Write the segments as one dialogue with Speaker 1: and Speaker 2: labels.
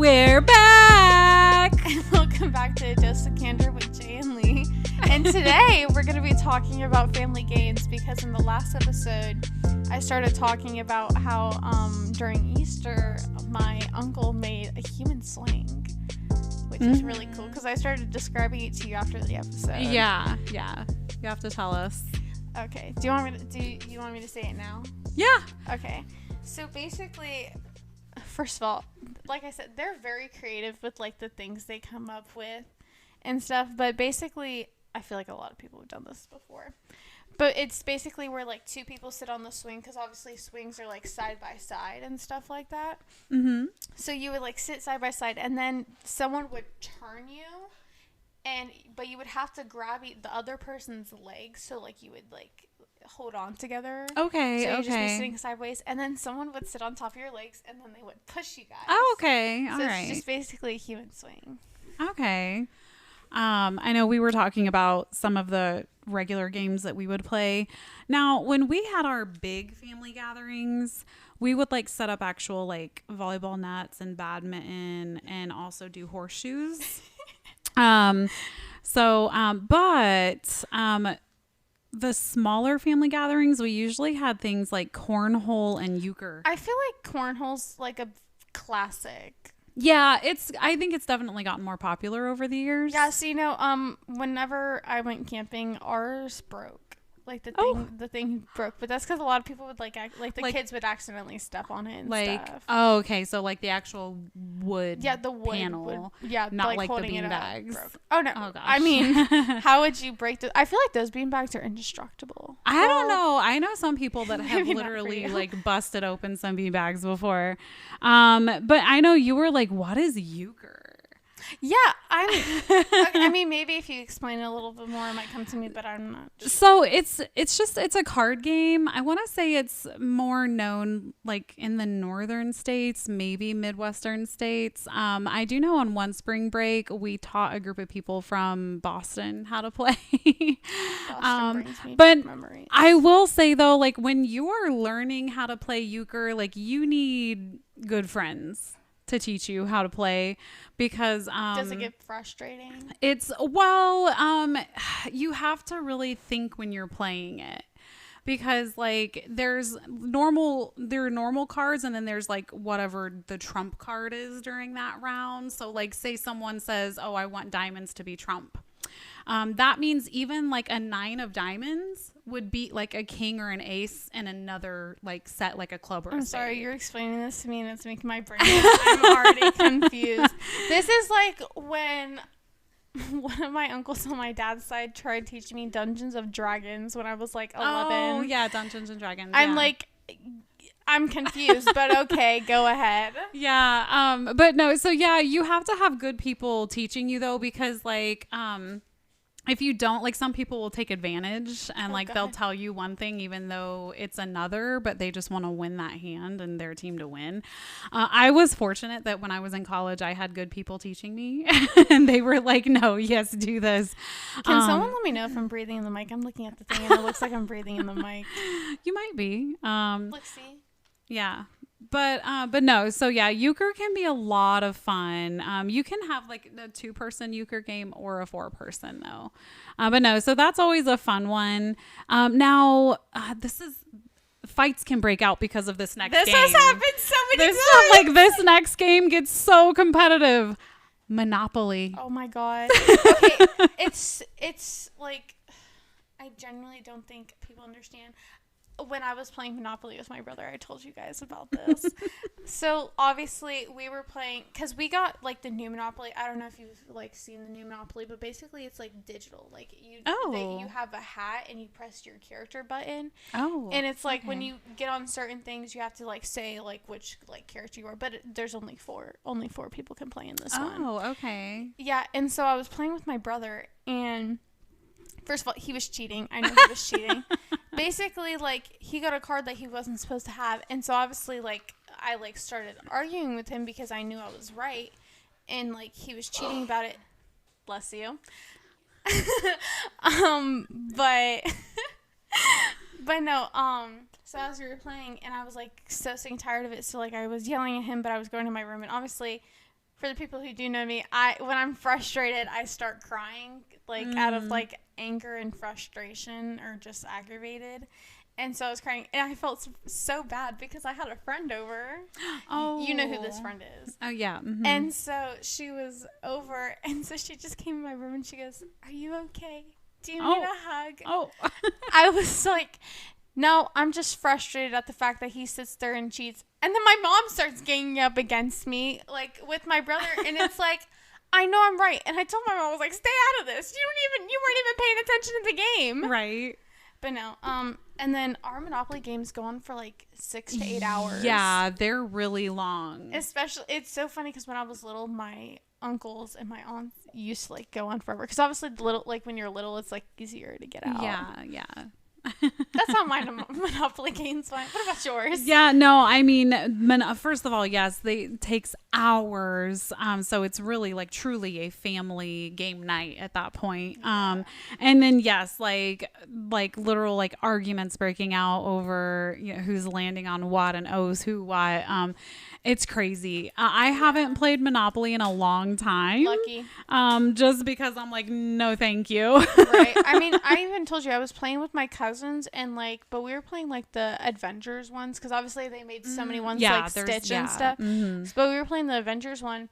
Speaker 1: We're back!
Speaker 2: Welcome back to Dose of Candor with Jay and Lee. And today we're going to be talking about family games because in the last episode I started talking about how during Easter my uncle made a human swing, which is really cool because I started describing it to you after the episode.
Speaker 1: Yeah. You have to tell us.
Speaker 2: Okay. Do you want me to say it now?
Speaker 1: Yeah.
Speaker 2: Okay. So basically, first of all, like I said, they're very creative with like the things they come up with and stuff. But basically, I feel like a lot of people have done this before. But it's basically where like two people sit on the swing because obviously swings are like side by side and stuff like that.
Speaker 1: Mm-hmm.
Speaker 2: So you would like sit side by side and then someone would turn you. But you would have to grab the other person's legs, so like you would like hold on together.
Speaker 1: Okay.
Speaker 2: So you'd just be sitting sideways, and then someone would sit on top of your legs, and then they would push you guys.
Speaker 1: Oh, okay. All
Speaker 2: so
Speaker 1: right.
Speaker 2: it's just basically a human swing.
Speaker 1: Okay. I know we were talking about some of the regular games that we would play. Now, when we had our big family gatherings, we would like set up actual like volleyball nets and badminton, and also do horseshoes. But the smaller family gatherings, we usually had things like cornhole and euchre.
Speaker 2: I feel like cornhole's like a classic.
Speaker 1: Yeah, I think it's definitely gotten more popular over the years.
Speaker 2: Yeah, so whenever I went camping, ours broke. Like the thing broke, but that's because a lot of people would like kids would accidentally step on it and stuff.
Speaker 1: Oh, okay, so like the actual wood,
Speaker 2: the wood
Speaker 1: panel,
Speaker 2: not
Speaker 1: like the
Speaker 2: holding
Speaker 1: bean
Speaker 2: it
Speaker 1: bags.
Speaker 2: Broke. Oh no,
Speaker 1: oh gosh.
Speaker 2: I mean, how would you break those? I feel like those bean bags are indestructible.
Speaker 1: I don't know. I know some people that have
Speaker 2: maybe
Speaker 1: literally like busted open some bean bags before, but I know you were like, what is euchre?
Speaker 2: Yeah, I mean, maybe if you explain it a little bit more, it might come to me, but I'm not sure.
Speaker 1: So it's a card game. I want to say it's more known like in the northern states, maybe Midwestern states. I do know on one spring break, we taught a group of people from Boston how to play.
Speaker 2: Boston brings me
Speaker 1: but
Speaker 2: memories.
Speaker 1: I will say though, like when you are learning how to play euchre, like you need good friends to teach you how to play because
Speaker 2: does it get frustrating?
Speaker 1: You have to really think when you're playing it because like there are normal cards and then there's like whatever the trump card is during that round. So like say someone says, oh, I want diamonds to be trump. That means even like a 9 of diamonds would beat like a king or an ace and another like set like a club or a spade.
Speaker 2: I'm sorry, you're explaining this to me and it's making my brain I'm already confused. This is like when one of my uncles on my dad's side tried teaching me Dungeons of Dragons when I was like 11.
Speaker 1: Oh yeah, Dungeons and Dragons.
Speaker 2: I'm like, I'm confused, but okay, go ahead.
Speaker 1: Yeah, but no, so yeah, you have to have good people teaching you though, because like, if you don't, like some people will take advantage and they'll tell you one thing even though it's another, but they just want to win that hand and their team to win. I was fortunate that when I was in college, I had good people teaching me and they were like, no, yes, do this.
Speaker 2: Can someone let me know if I'm breathing in the mic? I'm looking at the thing and it looks like I'm breathing in the mic.
Speaker 1: You might be.
Speaker 2: Let's see.
Speaker 1: Yeah. But no, so yeah, euchre can be a lot of fun. You can have like a 2-person euchre game or a 4-person though. But no, so that's always a fun one. Now, fights can break out because of this next game.
Speaker 2: This has happened so many times.
Speaker 1: Like this next game gets so competitive. Monopoly.
Speaker 2: Oh my god. Okay, it's like I genuinely don't think people understand. When I was playing Monopoly with my brother, I told you guys about this. So obviously we were playing because we got like the new Monopoly. I don't know if you've like seen the new Monopoly, but basically it's like digital. Like you have a hat and you press your character button.
Speaker 1: Oh,
Speaker 2: and it's like when you get on certain things, you have to like say like which like character you are. But there's only four people can play in this one.
Speaker 1: Oh, okay.
Speaker 2: Yeah, and so I was playing with my brother and. First of all, he was cheating. I know he was cheating. Basically, like, he got a card that he wasn't supposed to have. And so, obviously, like, I, like, started arguing with him because I knew I was right. And, like, he was cheating about it. Bless you. But no, so as we were playing, and I was, like, so sick and tired of it. So, like, I was yelling at him, but I was going to my room. And, obviously, For the people who do know me, when I'm frustrated, I start crying, like, out of, like, anger and frustration or just aggravated. And so I was crying, and I felt so bad because I had a friend over.
Speaker 1: Oh.
Speaker 2: You know who this friend is.
Speaker 1: Oh, yeah. Mm-hmm.
Speaker 2: And so she was over, and so she just came in my room, and she goes, "Are you okay? Do you need a hug?"
Speaker 1: Oh.
Speaker 2: I was like, no, I'm just frustrated at the fact that he sits there and cheats. And then my mom starts ganging up against me, like, with my brother. And it's like, I know I'm right. And I told my mom, I was like, stay out of this. You weren't even paying attention to the game.
Speaker 1: Right.
Speaker 2: But no, and then our Monopoly games go on for like 6 to 8 hours.
Speaker 1: Yeah, they're really long.
Speaker 2: Especially, it's so funny because when I was little, my uncles and my aunts used to, like, go on forever. Because obviously, when you're little, it's, like, easier to get out.
Speaker 1: Yeah.
Speaker 2: That's not my Monopoly games. What about yours?
Speaker 1: Yeah, no, I mean, first of all, yes, it takes hours. So it's really like truly a family game night at that point. And then yes, like literal like arguments breaking out over who's landing on what and owes who what. It's crazy. I haven't played Monopoly in a long time.
Speaker 2: Lucky.
Speaker 1: Just because I'm like, no, thank you.
Speaker 2: Right. I mean, I even told you I was playing with my cousins and but we were playing like the Avengers ones because obviously they made so many ones like Stitch and stuff. Mm-hmm. But we were playing the Avengers one,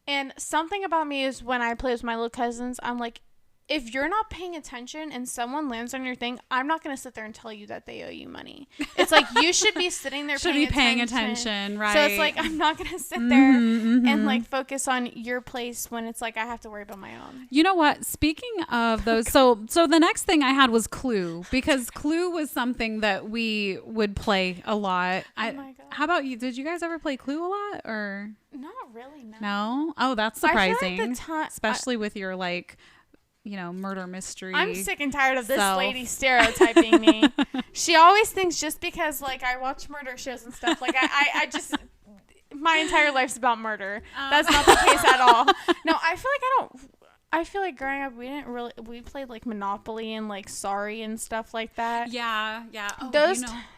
Speaker 2: and something about me is when I play with my little cousins, I'm like, if you're not paying attention and someone lands on your thing, I'm not going to sit there and tell you that they owe you money. It's like you should be sitting there
Speaker 1: paying attention, right?
Speaker 2: So it's like I'm not going to sit there and like focus on your place when it's like I have to worry about my own.
Speaker 1: You know what? Speaking of those, so the next thing I had was Clue, because Clue was something that we would play a lot.
Speaker 2: Oh my God.
Speaker 1: How about you? Did you guys ever play Clue a lot or?
Speaker 2: Not really, no.
Speaker 1: No? Oh, that's surprising.
Speaker 2: I feel like
Speaker 1: especially with your like murder mystery.
Speaker 2: I'm sick and tired of this lady stereotyping me. She always thinks just because like I watch murder shows and stuff, like I just my entire life's about murder. That's not the case at all. No, I feel like growing up we played like Monopoly and like Sorry and stuff like that.
Speaker 1: Yeah.
Speaker 2: Oh,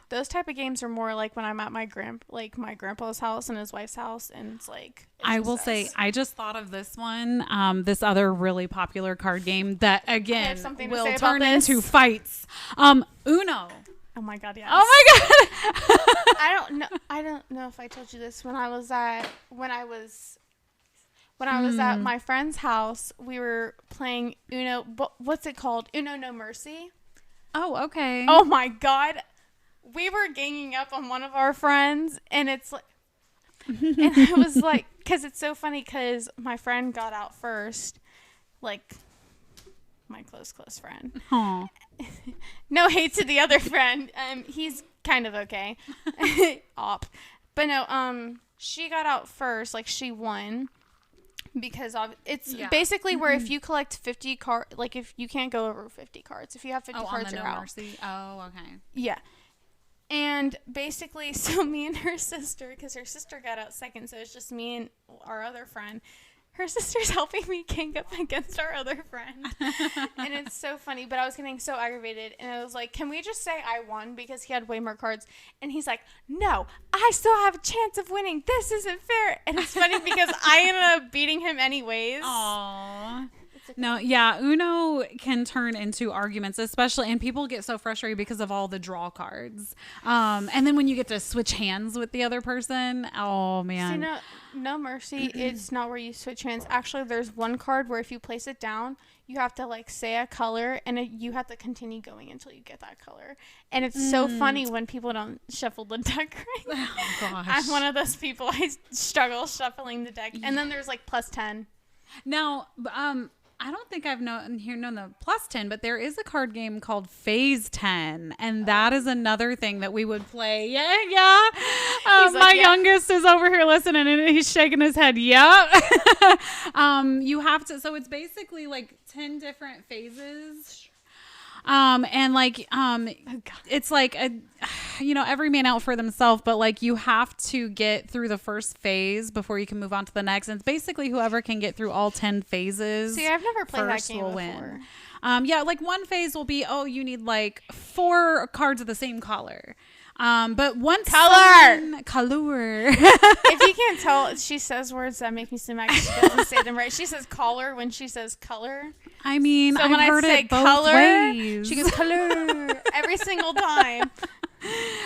Speaker 2: those type of games are more like when I'm at my grandpa's house and his wife's house, and it's like
Speaker 1: I will say I just thought of this one, this other really popular card game that again will turn into fights. Uno.
Speaker 2: Oh my God, yes.
Speaker 1: Oh my God.
Speaker 2: I don't know if I told you this when I was at my friend's house, we were playing Uno. What's it called? Uno No Mercy.
Speaker 1: Oh, okay.
Speaker 2: Oh my God. We were ganging up on one of our friends, and it's like, and it was like, because it's so funny because my friend got out first, like my close friend.
Speaker 1: Aww.
Speaker 2: No hate to the other friend. He's kind of okay. Op. But no, she got out first, like she won. Because it's basically where if you collect 50 cards, like if you can't go over 50 cards. If you have 50 cards, you're out.
Speaker 1: Mercy. Oh, okay.
Speaker 2: Yeah. And basically, so me and her sister, because her sister got out second, so it's just me and our other friend. Her sister's helping me gang up against our other friend. And it's so funny, but I was getting so aggravated. And I was like, can we just say I won because he had way more cards? And he's like, no, I still have a chance of winning. This isn't fair. And it's funny because I ended up beating him anyways.
Speaker 1: Aww. Okay. No, yeah, Uno can turn into arguments, especially, and people get so frustrated because of all the draw cards. And then when you get to switch hands with the other person, oh man.
Speaker 2: See, no Mercy, it's not where you switch hands. Actually, there's one card where if you place it down, you have to like say a color, and you have to continue going until you get that color. And it's so funny when people don't shuffle the deck right.
Speaker 1: Oh gosh.
Speaker 2: I'm one of those people. I struggle shuffling the deck. And then there's like plus 10.
Speaker 1: Now, I don't think I've known the plus 10, but there is a card game called Phase 10, and that is another thing that we would play. Yeah. My youngest is over here listening, and he's shaking his head. Yeah. You have to. So it's basically like 10 different phases. And like, it's like every man out for themselves, but like you have to get through the first phase before you can move on to the next. And it's basically whoever can get through all 10 phases.
Speaker 2: See, I've never played that game before.
Speaker 1: Win. Like one phase will be, you need like 4 cards of the same color. But once color.
Speaker 2: If you can't tell, she says words that make me seem like she doesn't say them right. She says color when she says color.
Speaker 1: I mean,
Speaker 2: so when
Speaker 1: I've heard
Speaker 2: I say
Speaker 1: it both
Speaker 2: color,
Speaker 1: ways.
Speaker 2: she goes color every single time.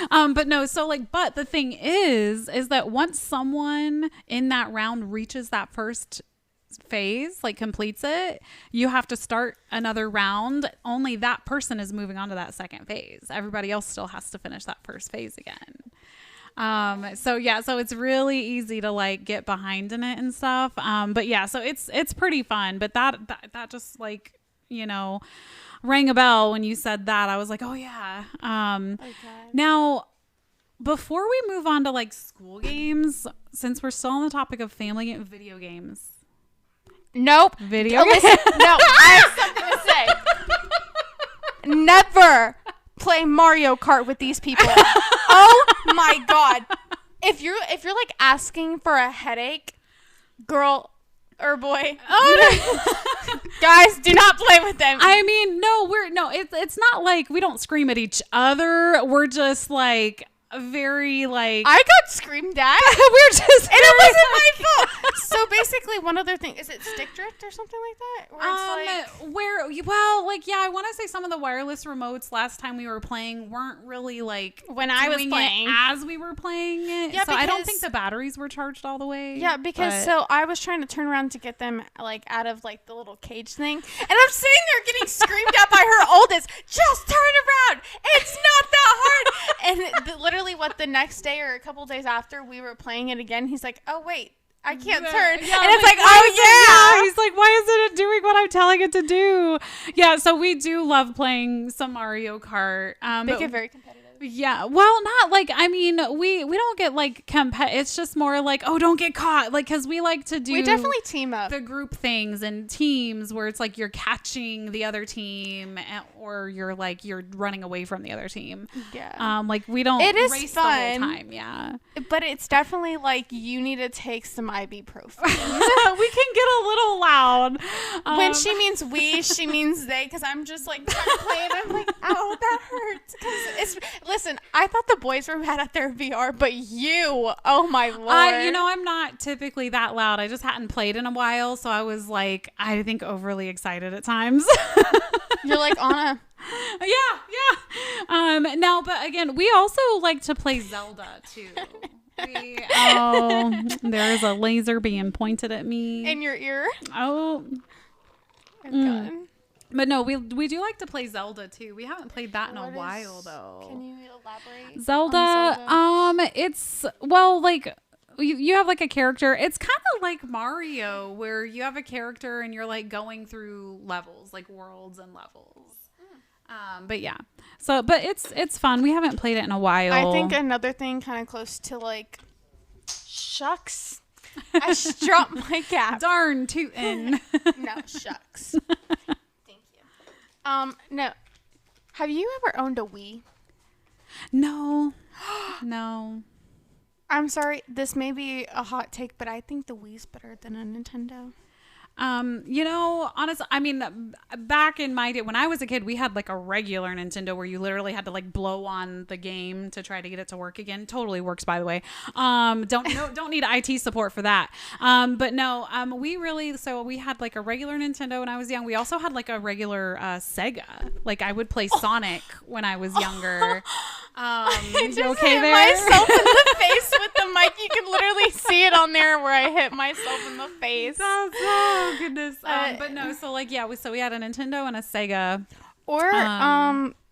Speaker 1: But no, so like, but the thing is that once someone in that round reaches that first phase, like completes it, you have to start another round. Only that person is moving on to that second phase. Everybody else still has to finish that first phase again. So yeah, so it's really easy to like get behind in it and stuff. But yeah, so it's pretty fun. But that just like, you know, rang a bell when you said that. I was like, oh yeah.
Speaker 2: Okay.
Speaker 1: Now, before we move on to like school games, since we're still on the topic of family and video games.
Speaker 2: Nope.
Speaker 1: Video games.
Speaker 2: Listen, no, I have something to say. Never play Mario Kart with these people. Oh my god. If you're like asking for a headache, girl or boy, guys, do not play with them.
Speaker 1: I mean, it's not like we don't scream at each other. We're just like very like
Speaker 2: I got screamed at.
Speaker 1: We're just
Speaker 2: and it wasn't my fault. So basically, one other thing, is it stick drift or something like that?
Speaker 1: I want to say some of the wireless remotes last time we were playing weren't really like
Speaker 2: when I was playing
Speaker 1: as we were playing it.
Speaker 2: Yeah,
Speaker 1: so I don't think the batteries were charged all the way.
Speaker 2: Yeah, because so I was trying to turn around to get them like out of like the little cage thing, and I'm sitting there getting screamed at by her oldest. Just turn around. It's not that hard. And literally, what the next day or a couple days after we were playing it again, he's like, "Oh wait, I can't turn."
Speaker 1: Yeah,
Speaker 2: and it's like, "Oh yeah."
Speaker 1: He's like, "Why isn't it doing what I'm telling it to do?" Yeah, so we do love playing some Mario Kart.
Speaker 2: Make it very competitive.
Speaker 1: Yeah, well, not like, I mean, we don't get like it's just more like, oh, don't get caught, like, because we like to do,
Speaker 2: we definitely team up
Speaker 1: the group things and teams where it's like you're catching the other team or you're running away from the other team.
Speaker 2: Yeah,
Speaker 1: like we don't
Speaker 2: it is
Speaker 1: race
Speaker 2: fun
Speaker 1: the whole time. Yeah,
Speaker 2: but it's definitely like you need to take some ibuprofen.
Speaker 1: We can get a little loud
Speaker 2: when she means we, she means they, because I'm just like trying to play and I'm like, ow, that hurts. Because listen, I thought the boys were bad at their VR, but you, oh my lord.
Speaker 1: I'm not typically that loud. I just hadn't played in a while, so I was like, I think overly excited at times.
Speaker 2: You're like Anna.
Speaker 1: Yeah. Now, but again, we also like to play Zelda too. There is a laser being pointed at me.
Speaker 2: In your ear?
Speaker 1: Oh.
Speaker 2: God.
Speaker 1: But no, we do like to play Zelda too. We haven't played that in a while though.
Speaker 2: Can you elaborate?
Speaker 1: Zelda, it's like you have like a character. It's kind of like Mario where you have a character and you're like going through levels, like worlds and levels. But yeah. So, but it's fun. We haven't played it in a while.
Speaker 2: I think another thing kind of close to like shucks. I dropped my cap.
Speaker 1: Darn tootin'.
Speaker 2: No, shucks. No. Have you ever owned a Wii?
Speaker 1: No.
Speaker 2: I'm sorry, this may be a hot take, but I think the Wii's better than a Nintendo.
Speaker 1: Honestly, I mean, back in my day, when I was a kid, we had like a regular Nintendo where you literally had to like blow on the game to try to get it to work again. Totally works, by the way. Don't need IT support for that. But no, we had like a regular Nintendo when I was young. We also had like a regular Sega. Like I would play Sonic when I was younger.
Speaker 2: You
Speaker 1: okay
Speaker 2: hit
Speaker 1: there?
Speaker 2: myself in the face with the mic. You can literally see it on there where I hit myself in the face.
Speaker 1: Oh goodness. But no, so like we had a Nintendo and a Sega.
Speaker 2: Or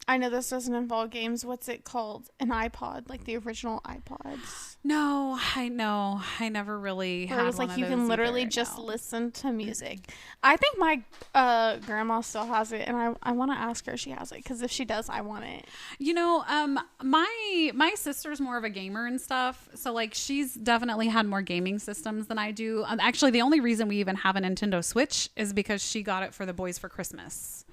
Speaker 2: I know this doesn't involve games. What's it called? An iPod, like the original iPods.
Speaker 1: No, I know. I never really had
Speaker 2: it was
Speaker 1: one
Speaker 2: like
Speaker 1: of
Speaker 2: you
Speaker 1: those
Speaker 2: can literally
Speaker 1: either,
Speaker 2: just
Speaker 1: no.
Speaker 2: listen to music. I think my grandma still has it, and I want to ask her if she has it, because if she does, I want it.
Speaker 1: My sister's more of a gamer and stuff, so like she's definitely had more gaming systems than I do. Actually, the only reason we even have a Nintendo Switch is because she got it for the boys for Christmas.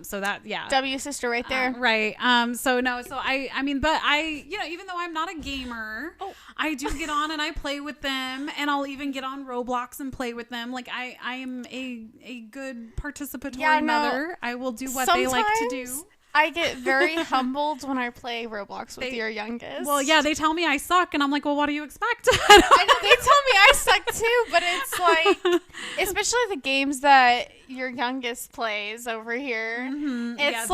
Speaker 1: So that, yeah.
Speaker 2: W sister right there.
Speaker 1: Right. So no, so I mean, but I, even though I'm not a gamer, I do get on and I play with them, and I'll even get on Roblox and play with them. Like I am a good participatory mother. I will do what they like to do.
Speaker 2: I get very humbled when I play Roblox with your youngest.
Speaker 1: Well, yeah, they tell me I suck, and I'm like, well, what do you expect?
Speaker 2: I know they tell me I suck too, but it's like, especially the games that your youngest plays over here.
Speaker 1: Mm-hmm.
Speaker 2: It's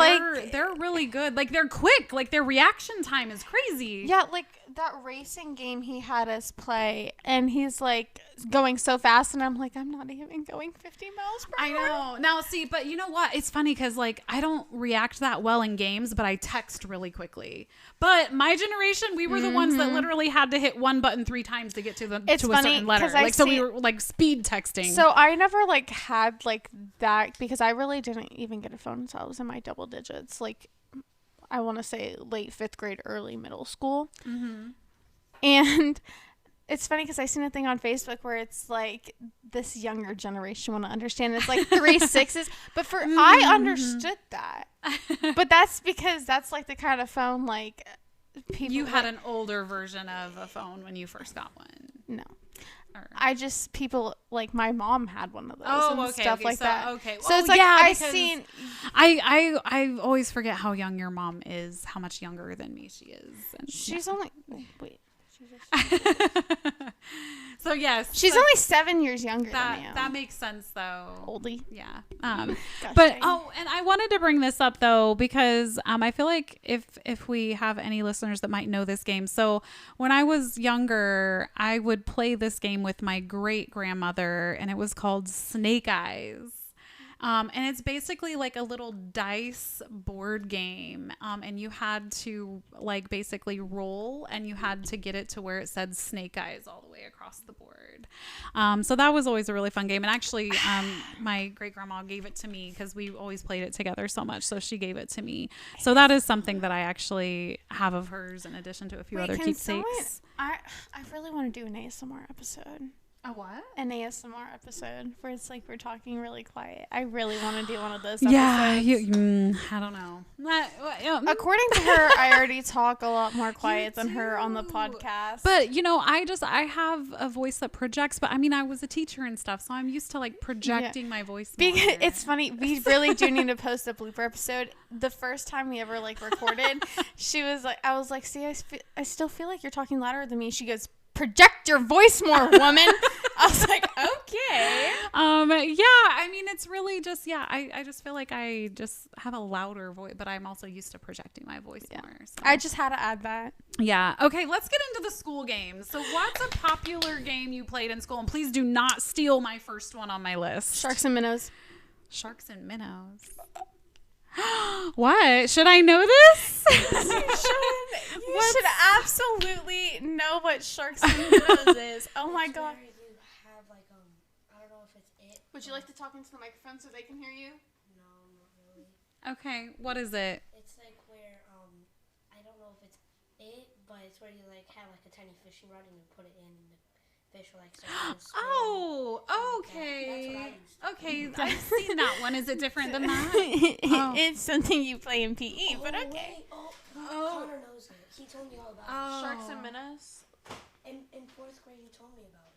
Speaker 1: they're really good. Like they're quick. Like their reaction time is crazy.
Speaker 2: Yeah, like that racing game he had us play, and he's like going so fast, and I'm like, I'm not even going 50 miles per hour.
Speaker 1: I know. Now, see, but you know what? It's funny because like I don't react that well in games, but I text really quickly. But my generation, we were the ones that literally had to hit one button 3 times to get to a certain letter. Like so we were like speed texting.
Speaker 2: So I never like had like that because I really didn't even get a phone until I was in my double digits. Like I want to say late 5th grade, early middle school.
Speaker 1: Mm-hmm.
Speaker 2: And it's funny because I seen a thing on Facebook where it's like this younger generation want to understand. It's like 3 6s, but I understood that. But that's because that's like the kind of phone like people.
Speaker 1: You had an older version of a phone when you first got one.
Speaker 2: No. I just people like my mom had one of those stuff like that.
Speaker 1: Okay,
Speaker 2: so it's like
Speaker 1: I always forget how young your mom is, how much younger than me she is. And
Speaker 2: she's only
Speaker 1: so yes,
Speaker 2: she's only 7 years younger than you.
Speaker 1: That makes sense though.
Speaker 2: Oldie.
Speaker 1: Yeah. But and I wanted to bring this up though because I feel like if we have any listeners that might know this game. So when I was younger, I would play this game with my great grandmother, and it was called Snake Eyes. And it's basically like a little dice board game. And you had to like basically roll, and you had to get it to where it said Snake Eyes all the way across the board. So that was always a really fun game. And actually, my great grandma gave it to me because we always played it together so much. So she gave it to me. So that is something that I actually have of hers in addition to a few other keepsakes.
Speaker 2: I really want to do an ASMR episode.
Speaker 1: A what?
Speaker 2: An ASMR episode where it's like we're talking really quiet. I really want to do one of those episodes.
Speaker 1: Yeah, I don't know.
Speaker 2: According to her, I already talk a lot more quiet than her on the podcast.
Speaker 1: But, I have a voice that projects. But, I mean, I was a teacher and stuff, so I'm used to, like, projecting my voice more.
Speaker 2: It's funny. We really do need to post a blooper episode. The first time we ever, like, recorded, I was like, see, I still feel like you're talking louder than me. She goes, project your voice more, woman. I was like, okay.
Speaker 1: I mean, it's really just, I just feel like I just have a louder voice, but I'm also used to projecting my voice more. So.
Speaker 2: I just had to add that.
Speaker 1: Yeah. Okay, let's get into the school games. So what's a popular game you played in school? And please do not steal my first one on my list.
Speaker 2: Sharks and Minnows.
Speaker 1: Sharks and Minnows. What? Should I know this?
Speaker 2: You should absolutely know what Sharks and Minnows is. Oh my god.
Speaker 3: You have like I don't know if it's it.
Speaker 2: Would you like to talk into the microphone so they can hear you?
Speaker 3: No, not really.
Speaker 1: Okay, what is it?
Speaker 3: It's like where I don't know if it's it, but it's where you like have like a tiny fishing rod and you put it in and the fish will like start to swim.
Speaker 1: Oh, okay.
Speaker 3: That's what I used to
Speaker 1: Okay, I've seen that one. Is it different than that?
Speaker 2: It's something you play in PE, but okay.
Speaker 3: Wait, Connor knows it. He told me all about it.
Speaker 2: Sharks and Minnows.
Speaker 3: In 4th grade, he told me about it.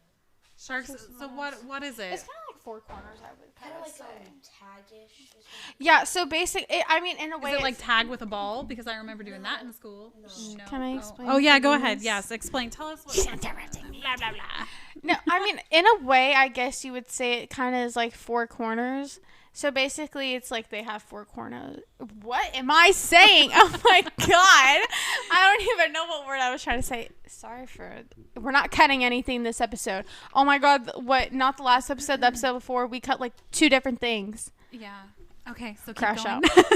Speaker 1: Sharks. So what is it?
Speaker 2: It's kind of like 4 corners, I would
Speaker 3: Kind of like
Speaker 2: say.
Speaker 3: tag-ish.
Speaker 2: Yeah, so basically, I mean, in a way,
Speaker 1: Is it like tag with a ball? Because I remember doing that in school.
Speaker 3: No.
Speaker 2: Can I explain?
Speaker 1: Oh yeah, go
Speaker 2: things?
Speaker 1: ahead. Yes, explain. Tell us what. Blah blah blah.
Speaker 2: No, I mean, in a way, I guess you would say it kind of is like 4 corners. So basically, it's like they have 4 corners. What am I saying? Oh my god. I don't even know what word I was trying to say. Sorry we're not cutting anything this episode. Oh my god, what, not the last episode, the episode before, we cut like 2 different things.
Speaker 1: Yeah. Okay, so keep
Speaker 2: Crash
Speaker 1: going.
Speaker 2: out.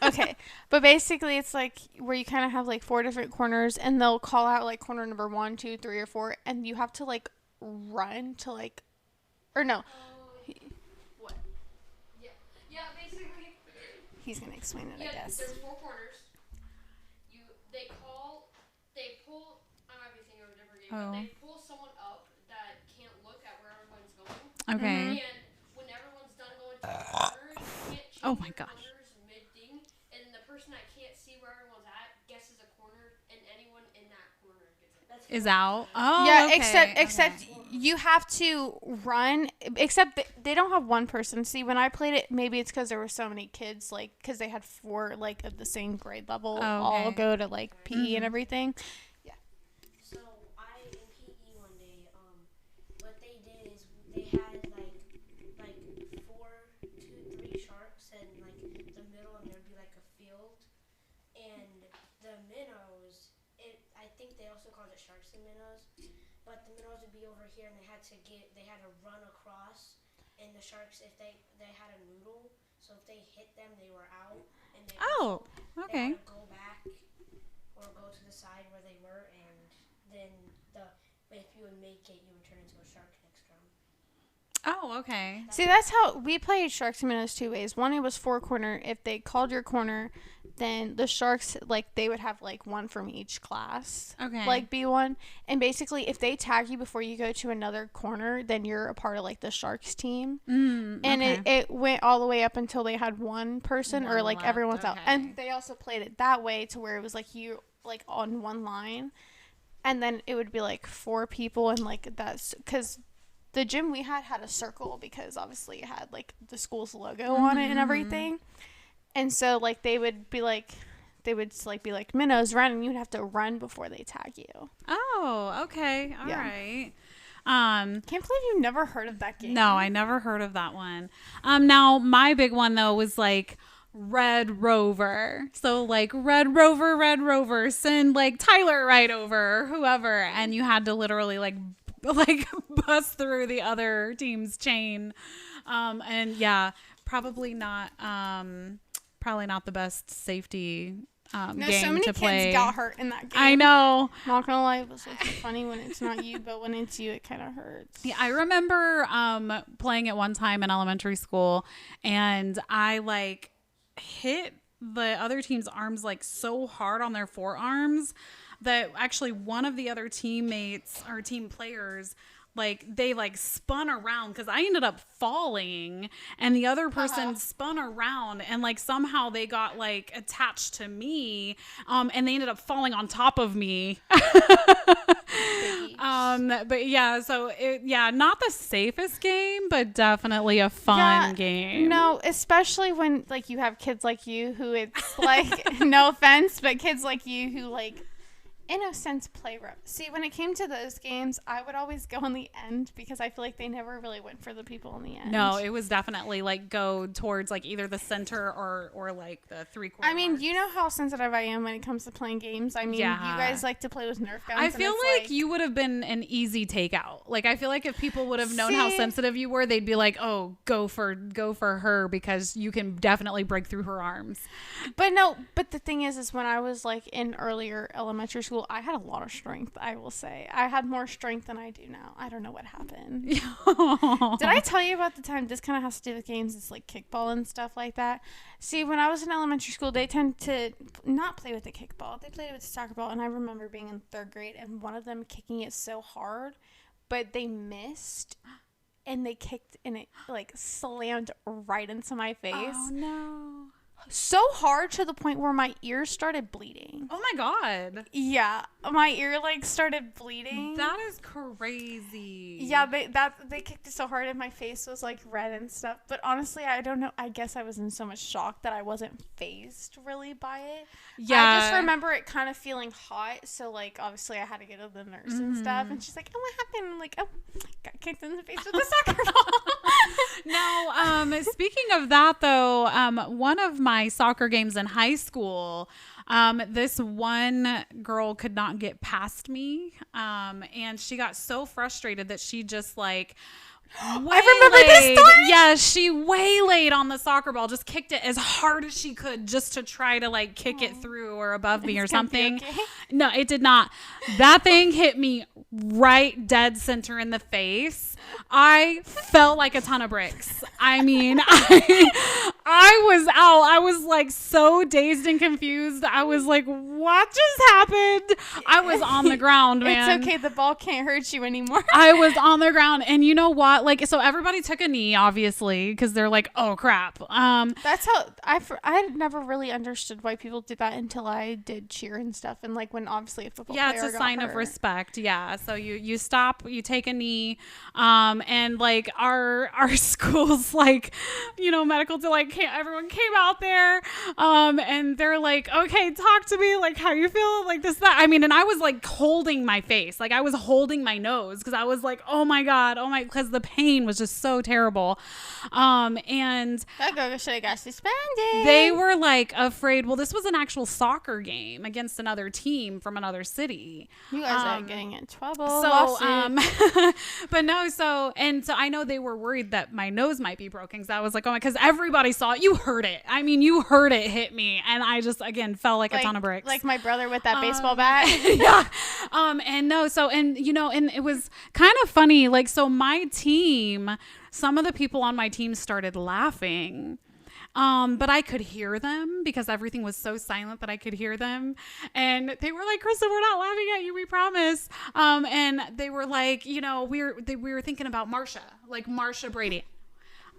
Speaker 2: Okay, but basically it's like where you kind of have like 4 different corners, and they'll call out like corner number 1, 2, 3, or 4, and you have to like run to like, or no. What?
Speaker 4: Yeah, basically.
Speaker 2: He's gonna explain it, I guess.
Speaker 4: There's 4 corners. They pull. I might be thinking of a different game, but they pull someone up that can't look at where everyone's going.
Speaker 1: Okay.
Speaker 4: And when everyone's done going to the corner, you can't change
Speaker 1: Oh my
Speaker 4: your
Speaker 1: gosh.
Speaker 4: corners mid-thing, and the person that can't see where everyone's at guesses a corner, and anyone in that corner gets it.
Speaker 1: Is out. Oh.
Speaker 2: Yeah,
Speaker 1: okay.
Speaker 2: except you have to run, except they don't have one person. See, when I played it, maybe it's because there were so many kids, like, because they had 4, like, of the same grade level, all go to, like, PE and everything. Yeah.
Speaker 3: So, in PE one day, what they did is they had, like 4, 2, 3 sharks and, like, the middle, and there'd be, like, a field. And the minnows, I think they also called it sharks and minnows. But the minnows would be over here, and they had to run across. And the sharks, if they had a noodle, so if they hit them, they were out. And they
Speaker 1: okay.
Speaker 3: had to go back or go to the side where they were, and then if you would make it, you would turn into a shark next round.
Speaker 1: Oh, okay.
Speaker 2: See, that's how we played Sharks and Minnows 2 ways. One, it was 4 corner. If they called your corner, then the Sharks, like, they would have, like, one from each class.
Speaker 1: Okay.
Speaker 2: Like, B1. And basically, if they tag you before you go to another corner, then you're a part of, like, the Sharks team. And it went all the way up until they had one person or, like,
Speaker 1: left,
Speaker 2: everyone's out.
Speaker 1: okay.
Speaker 2: And they also played it that way to where it was, like, you, like, on one line. And then it would be, like, 4 people. And, like, that's because the gym we had a circle because obviously it had, like, the school's logo on it and everything. And so, like, they would be like, minnows run, and you'd have to run before they tag you.
Speaker 1: Oh, okay. All
Speaker 2: Yeah.
Speaker 1: right.
Speaker 2: Can't believe you've never heard of that game.
Speaker 1: No, I never heard of that one. Now my big one though was like Red Rover. So like Red Rover, send like Tyler right over or whoever, and you had to literally like bust through the other team's chain. And yeah, probably not the best safety
Speaker 2: No,
Speaker 1: game
Speaker 2: so many
Speaker 1: to play.
Speaker 2: kids got hurt in that game.
Speaker 1: I know.
Speaker 2: Not gonna lie, it was like funny when it's not you, but when it's you, it kind of hurts.
Speaker 1: Yeah, I remember playing it one time in elementary school, and I like hit the other team's arms like so hard on their forearms that actually one of the other teammates or team players, like they like spun around because I ended up falling and the other person spun around and like somehow they got like attached to me and they ended up falling on top of me. But yeah, so not the safest game, but definitely a fun game.
Speaker 2: No, especially when like you have kids like you who it's like no offense, but kids like you who like in a sense play rough. See, when it came to those games, I would always go on the end because I feel like they never really went for the people in the end.
Speaker 1: No, it was definitely like go towards like either the center or like the 3/4.
Speaker 2: I mean, you know how sensitive I am when it comes to playing games. I mean, you guys like to play with Nerf guns.
Speaker 1: I feel like you would have been an easy takeout. Like I feel like if people would have known how sensitive you were, they'd be like, "Oh, go for her because you can definitely break through her arms."
Speaker 2: But the thing is when I was like in earlier elementary school, I had a lot of strength, I will say. I had more strength than I do now. I don't know what happened. Did I tell you about the time, this kind of has to do with games, it's like kickball and stuff like that. See, when I was in elementary school, they tend to not play with the kickball. They played with the soccer ball, and I remember being in 3rd grade and one of them kicking it so hard, but they missed, and they kicked, and it like slammed right into my face.
Speaker 1: Oh, no.
Speaker 2: So hard to the point where my ears started bleeding.
Speaker 1: Oh my God.
Speaker 2: Yeah, my ear like started bleeding.
Speaker 1: That is crazy.
Speaker 2: Yeah, they kicked it so hard and my face was like red and stuff. But honestly, I don't know. I guess I was in so much shock that I wasn't fazed really by it.
Speaker 1: Yeah.
Speaker 2: I just remember it kind of feeling hot. So like obviously I had to go to the nurse and stuff. And she's like, "Oh, what happened?" I'm like, "Oh, got kicked in the face with a soccer ball."
Speaker 1: Now, speaking of that though, one of my soccer games in high school, this one girl could not get past me, and she got so frustrated that she just like I remember this story. Yeah, she waylaid on the soccer ball, just kicked it as hard as she could just to try to like kick it through or above me or something.
Speaker 2: Okay?
Speaker 1: No, it did not. That thing hit me right dead center in the face. I felt like a ton of bricks. I mean, I was out. I was like so dazed and confused. I was like, what just happened? I was on the ground, man.
Speaker 2: It's okay. The ball can't hurt you anymore.
Speaker 1: I was on the ground. And you know what? Like, so everybody took a knee, obviously, because they're like, oh, crap.
Speaker 2: That's how I never really understood why people did that until I did cheer and stuff. And like when obviously a football
Speaker 1: Yeah,
Speaker 2: player
Speaker 1: it's a
Speaker 2: got
Speaker 1: sign of
Speaker 2: hurt.
Speaker 1: respect. Yeah. So you stop, you take a knee. And like our schools, like, you know, medical to like everyone came out there. And they're like, okay, talk to me. Like, how you feeling? Like this, that. I mean, and I was like holding my face. Like I was holding my nose because I was like, oh my God. Oh my, because the pain was just so terrible. And
Speaker 2: That girl should have got suspended.
Speaker 1: they were like afraid. Well, this was an actual soccer game against another team from another city.
Speaker 2: You guys are getting in trouble.
Speaker 1: So,
Speaker 2: Lawsuit.
Speaker 1: but no, so I know they were worried that my nose might be broken because I was like, oh my, because everybody saw it. You heard it. I mean, you heard it hit me. And I just, again, fell like a ton of bricks.
Speaker 2: Like my brother with that baseball bat.
Speaker 1: Yeah. And no, so, and you know, and it was kind of funny. Like, so my team, some of the people on my team started laughing. But I could hear them because everything was so silent that I could hear them. And they were like, Kristen, we're not laughing at you, we promise. And they were like, you know, we were thinking about Marsha Brady.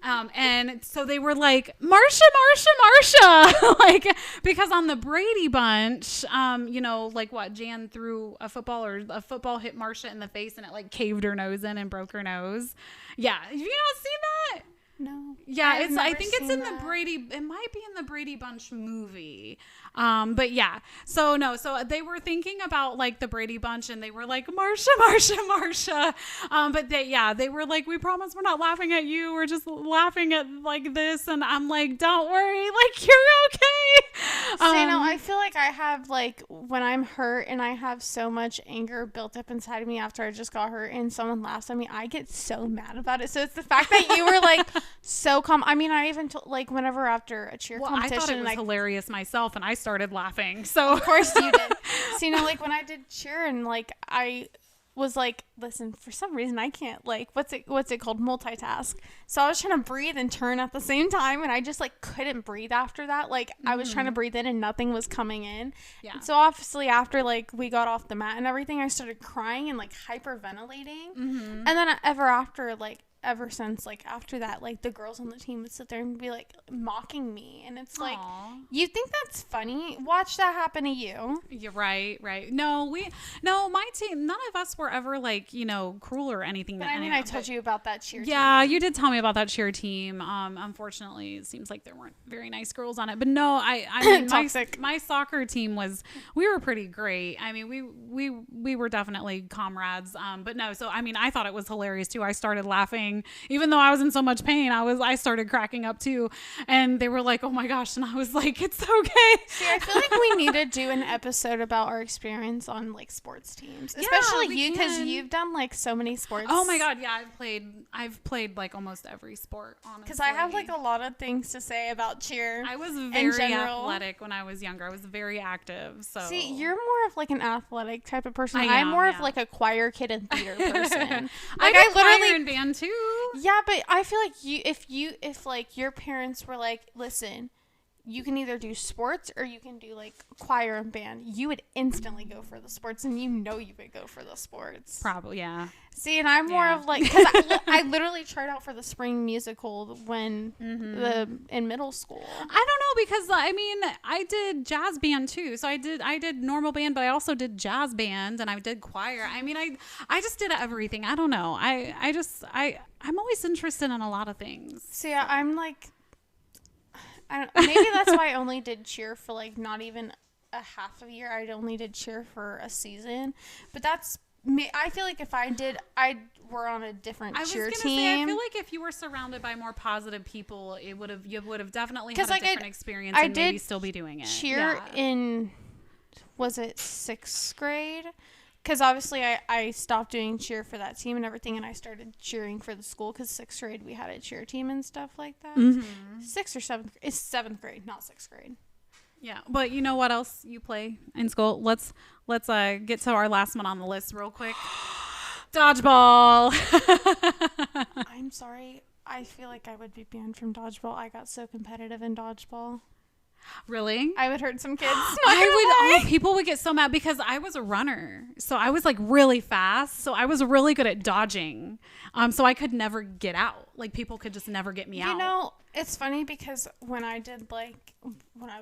Speaker 1: And so they were like, Marsha, like, because on the Brady Bunch, you know, like what, Jan threw a football hit Marsha in the face and it like caved her nose in and broke her nose. Yeah. Have you not seen that?
Speaker 2: No.
Speaker 1: Yeah,
Speaker 2: I've
Speaker 1: I
Speaker 2: never
Speaker 1: think it's
Speaker 2: seen
Speaker 1: in
Speaker 2: that.
Speaker 1: the Brady, it might be in the Brady Bunch movie. But yeah, so no, so they were thinking about like the Brady Bunch and they were like, Marsha. But they were like, we promise we're not laughing at you. We're just laughing at like this. And I'm like, don't worry, like you're okay.
Speaker 2: So, you know, I feel like I have like when I'm hurt and I have so much anger built up inside of me after I just got hurt and someone laughs at me, I get so mad about it. So it's the fact that you were like so calm. I mean, I even like whenever after a cheer
Speaker 1: I
Speaker 2: competition,
Speaker 1: thought it was
Speaker 2: like,
Speaker 1: hilarious myself and I started laughing. So
Speaker 2: of course you did. So, you know, like when I did cheer and like I was like, listen, for some reason I can't like what's it called, multitask. So I was trying to breathe and turn at the same time and I just like couldn't breathe after that. Like I was trying to breathe in and nothing was coming in.
Speaker 1: Yeah.
Speaker 2: And so obviously after like we got off the mat and everything, I started crying and like hyperventilating. And then ever since like after that, like the girls on the team would sit there and be like mocking me and it's like,
Speaker 1: Aw.
Speaker 2: you think that's funny? Watch that happen to you.
Speaker 1: You're right. No, my team, none of us were ever like, you know, cruel or anything.
Speaker 2: But I mean, I told you about that cheer team.
Speaker 1: Yeah, you did tell me about that cheer team. Unfortunately, it seems like there weren't very nice girls on it. But no, I mean,
Speaker 2: Toxic.
Speaker 1: my soccer team we were pretty great. I mean, we were definitely comrades. But no, so I mean, I thought it was hilarious too. I started laughing, even though I was in so much pain. I started cracking up too, and they were like, "Oh my gosh!" And I was like, "It's okay."
Speaker 2: See, I feel like we need to do an episode about our experience on like sports teams, especially
Speaker 1: we
Speaker 2: you because
Speaker 1: can.
Speaker 2: you've done like so many sports.
Speaker 1: Oh my god, yeah, I've played like almost every sport, honestly.
Speaker 2: Because I have like a lot of things to say about cheer.
Speaker 1: I was very
Speaker 2: general.
Speaker 1: athletic when I was younger. I was very active. So
Speaker 2: See, you're more of like an athletic type of person.
Speaker 1: I
Speaker 2: I'm
Speaker 1: am,
Speaker 2: more of
Speaker 1: yeah.
Speaker 2: like a choir kid and theater person.
Speaker 1: I
Speaker 2: Like
Speaker 1: did
Speaker 2: I literally
Speaker 1: choir and band too.
Speaker 2: Yeah, but I feel like if like your parents were like, listen, you can either do sports or you can do like choir and band, you would instantly go for the sports, and you know you would go for the sports.
Speaker 1: Probably, yeah.
Speaker 2: See, and I'm more
Speaker 1: Yeah.
Speaker 2: of like, because I literally tried out for the spring musical when in middle school.
Speaker 1: I don't know because I mean I did jazz band too. So I did normal band, but I also did jazz band and I did choir. I mean I just did everything. I don't know. I'm always interested in a lot of things.
Speaker 2: So yeah, I'm like, maybe that's why I only did cheer for like not even a half of a year. I only did cheer for a season, but that's me. I feel like if I were on a different
Speaker 1: I was
Speaker 2: cheer
Speaker 1: gonna
Speaker 2: team.
Speaker 1: say I feel like if you were surrounded by more positive people, you would have definitely had
Speaker 2: 'Cause,
Speaker 1: a
Speaker 2: like,
Speaker 1: different experience
Speaker 2: I
Speaker 1: and maybe
Speaker 2: did
Speaker 1: still be doing it.
Speaker 2: cheer
Speaker 1: Yeah.
Speaker 2: in, was it 6th grade? Because obviously I stopped doing cheer for that team and everything, and I started cheering for the school because 6th grade we had a cheer team and stuff like that. 6th or 7th? It's 7th grade, not 6th grade.
Speaker 1: Yeah, but you know what else you play in school? Let's get to our last one on the list real quick. Dodgeball.
Speaker 2: sorry. I feel like I would be banned from dodgeball. I got so competitive in dodgeball.
Speaker 1: Really?
Speaker 2: I would hurt some kids.
Speaker 1: People would get so mad because I was a runner. So I was like really fast. So I was really good at dodging. So I could never get out. Like people could just never get me out.
Speaker 2: You know, it's funny because when I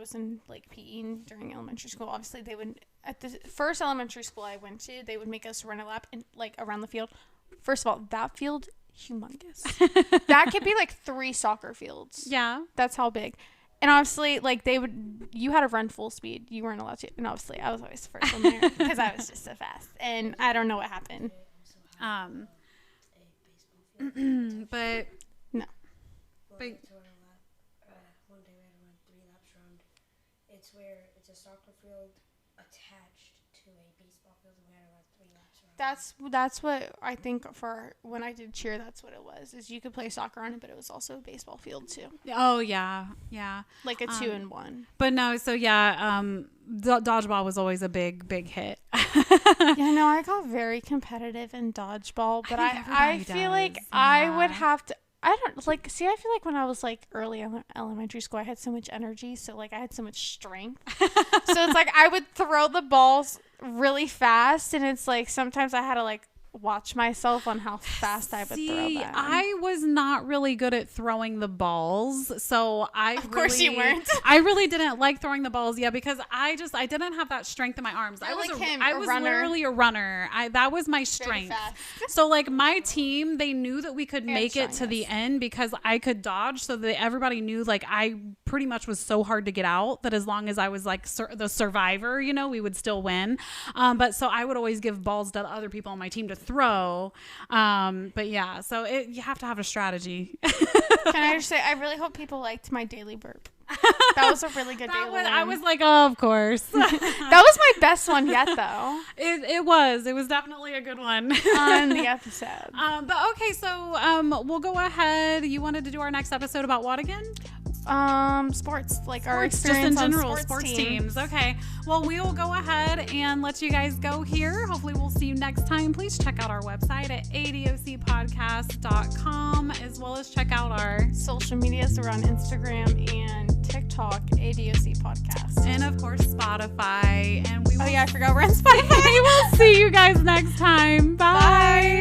Speaker 2: was in like PE during elementary school, obviously they would, at the first elementary school I went to, they would make us run a lap in, like around the field. First of all, that field, humongous. That could be like 3 soccer fields.
Speaker 1: Yeah.
Speaker 2: That's how big. And obviously, like, you had to run full speed. You weren't allowed to. And obviously, I was always the first one there because I was just so fast. And I don't know what happened.
Speaker 1: But
Speaker 2: no.
Speaker 1: But
Speaker 3: To run a lap, one day we had to run 3 laps around. It's where it's a soccer field attached to a baseball field, and we had to run 3 laps around.
Speaker 2: That's what I think for when I did cheer, that's what it was. Is you could play soccer on it, but it was also a baseball field too.
Speaker 1: oh yeah, yeah.
Speaker 2: Like a 2-in-1.
Speaker 1: But no, so yeah, dodgeball was always a big hit.
Speaker 2: Yeah, no, I got very competitive in dodgeball, but
Speaker 1: think
Speaker 2: I
Speaker 1: everybody
Speaker 2: feel like
Speaker 1: does,
Speaker 2: I
Speaker 1: yeah.
Speaker 2: would have to. I don't like. See, I feel like when I was like early elementary school, I had so much energy, so like I had so much strength. So it's like I would throw the balls really fast, and it's like sometimes I had to like watch myself on how fast I would throw them.
Speaker 1: I was not really good at throwing the balls, so
Speaker 2: Of course you weren't.
Speaker 1: I really didn't like throwing the balls, because I didn't have that strength in my arms.
Speaker 2: You're like him,
Speaker 1: I
Speaker 2: a
Speaker 1: was
Speaker 2: runner.
Speaker 1: literally a runner. That was my
Speaker 2: Very
Speaker 1: strength.
Speaker 2: fast.
Speaker 1: So like my team, they knew that we could
Speaker 2: And
Speaker 1: make it to the end because I could dodge. So that everybody knew like I pretty much was so hard to get out that as long as I was like the survivor, we would still win. But so I would always give balls to the other people on my team to throw. But yeah, so you have to have a strategy.
Speaker 2: Can I just say, I really hope people liked my daily burp. That was a really good daily one.
Speaker 1: I was like, oh, of course.
Speaker 2: That was my best one yet, though,
Speaker 1: It was definitely a good one.
Speaker 2: on the episode.
Speaker 1: But okay, so we'll go ahead. You wanted to do our next episode about what again?
Speaker 2: Sports, like our
Speaker 1: Just
Speaker 2: experience
Speaker 1: in general,
Speaker 2: on
Speaker 1: sports teams. Okay. Well, we will go ahead and let you guys go here. Hopefully we'll see you next time. Please check out our website at adocpodcast.com, as well as check out our
Speaker 2: Social medias. We're on Instagram and TikTok, ADOC Podcast.
Speaker 1: and of course Spotify. And we will
Speaker 2: Oh yeah, I forgot we're on Spotify.
Speaker 1: we will see you guys next time. Bye.